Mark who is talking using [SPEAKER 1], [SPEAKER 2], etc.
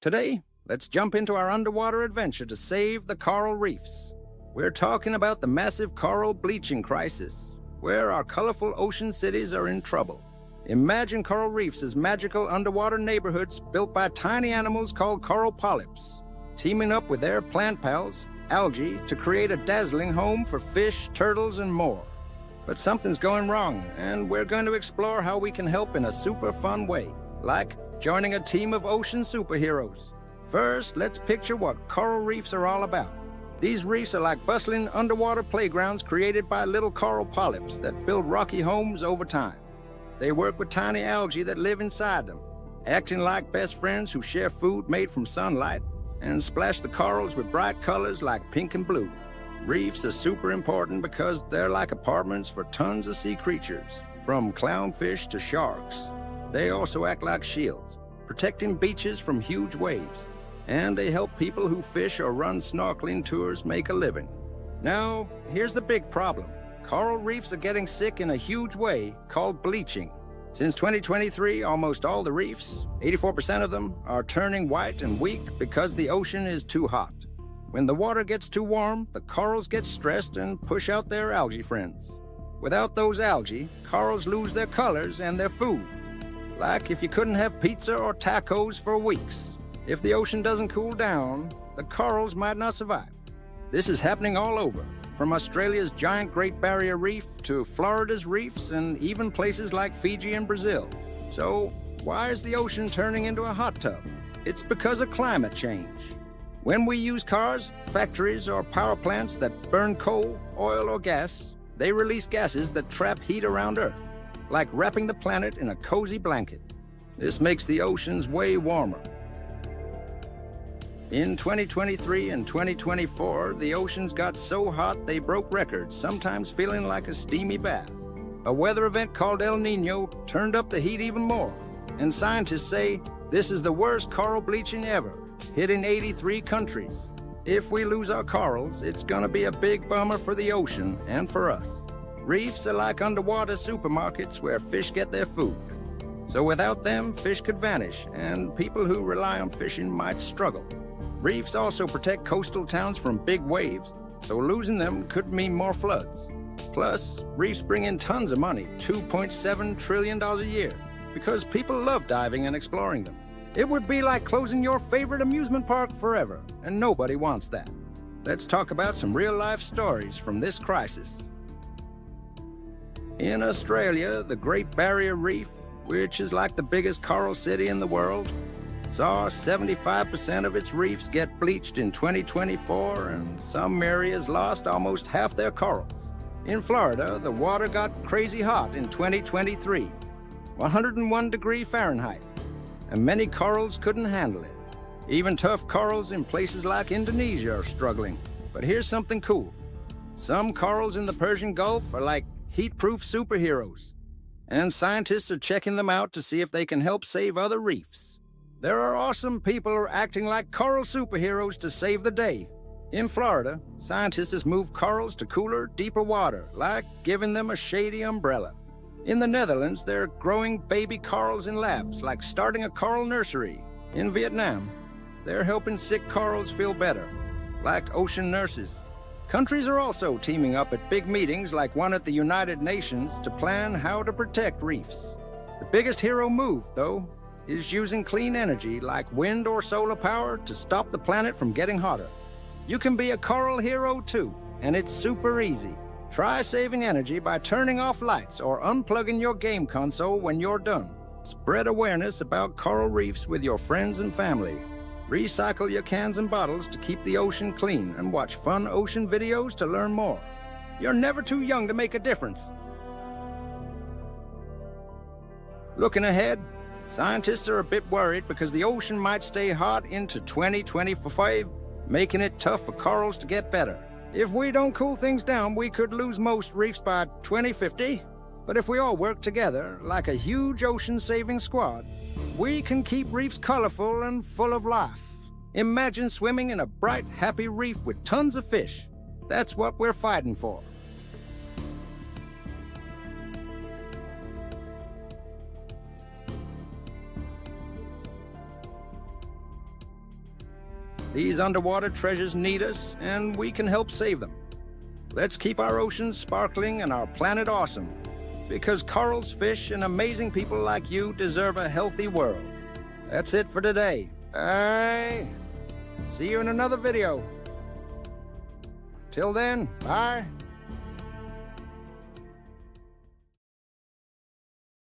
[SPEAKER 1] Today, let's jump into our underwater adventure to save the coral reefs. We're talking about the massive coral bleaching crisis, where our colorful ocean cities are in trouble. Imagine coral reefs as magical underwater neighborhoods built by tiny animals called coral polyps, teaming up with their plant pals, algae, to create a dazzling home for fish, turtles, and more. But something's going wrong, and we're going to explore how we can help in a super fun way, like joining a team of ocean superheroes. First, let's picture what coral reefs are all about. These reefs are like bustling underwater playgrounds created by little coral polyps that build rocky homes over time. They work with tiny algae that live inside them, acting like best friends who share food made from sunlight and splash the corals with bright colors like pink and blue. Reefs are super important because they're like apartments for tons of sea creatures, from clownfish to sharks. They also act like shields, protecting beaches from huge waves, and they help people who fish or run snorkeling tours make a living. Now, here's the big problem. Coral reefs are getting sick in a huge way called bleaching. Since 2023, almost all the reefs, 84% of them, are turning white and weak because the ocean is too hot. When the water gets too warm, the corals get stressed and push out their algae friends. Without those algae, corals lose their colors and their food. Like if you couldn't have pizza or tacos for weeks. If the ocean doesn't cool down, the corals might not survive. This is happening all over, from Australia's giant Great Barrier Reef to Florida's reefs and even places like Fiji and Brazil. So, why is the ocean turning into a hot tub? It's because of climate change. When we use cars, factories, or power plants that burn coal, oil, or gas, they release gases that trap heat around Earth, like wrapping the planet in a cozy blanket. This makes the oceans way warmer. In 2023 and 2024, the oceans got so hot they broke records, sometimes feeling like a steamy bath. A weather event called El Niño turned up the heat even more, and scientists say this is the worst coral bleaching ever, hitting 83 countries. If we lose our corals, it's gonna be a big bummer for the ocean and for us. Reefs are like underwater supermarkets where fish get their food. So without them, fish could vanish, and people who rely on fishing might struggle. Reefs also protect coastal towns from big waves, so losing them could mean more floods. Plus, reefs bring in tons of money, $2.7 trillion a year, because people love diving and exploring them. It would be like closing your favorite amusement park forever, and nobody wants that. Let's talk about some real-life stories from this crisis. In Australia, the Great Barrier Reef, which is like the biggest coral city in the world, saw 75% of its reefs get bleached in 2024, and some areas lost almost half their corals. In Florida, the water got crazy hot in 2023, 101 degrees Fahrenheit, and many corals couldn't handle it. Even tough corals in places like Indonesia are struggling. But here's something cool. Some corals in the Persian Gulf are like heat-proof superheroes, and scientists are checking them out to see if they can help save other reefs. There are awesome people who are acting like coral superheroes to save the day. In Florida, scientists move corals to cooler, deeper water, like giving them a shady umbrella. In the Netherlands, they're growing baby corals in labs, like starting a coral nursery. In Vietnam, they're helping sick corals feel better, like ocean nurses. Countries are also teaming up at big meetings like one at the United Nations to plan how to protect reefs. The biggest hero move, though, is using clean energy like wind or solar power to stop the planet from getting hotter. You can be a coral hero too, and it's super easy. Try saving energy by turning off lights or unplugging your game console when you're done. Spread awareness about coral reefs with your friends and family. Recycle your cans and bottles to keep the ocean clean, and watch fun ocean videos to learn more. You're never too young to make a difference. Looking ahead, scientists are a bit worried because the ocean might stay hot into 2025, making it tough for corals to get better. If we don't cool things down, we could lose most reefs by 2050. But if we all work together, like a huge ocean-saving squad, we can keep reefs colorful and full of life. Imagine swimming in a bright, happy reef with tons of fish. That's what we're fighting for. These underwater treasures need us, and we can help save them. Let's keep our oceans sparkling and our planet awesome, because corals, fish, and amazing people like you deserve a healthy world. That's it for today. Bye. See you in another video. Till then, bye.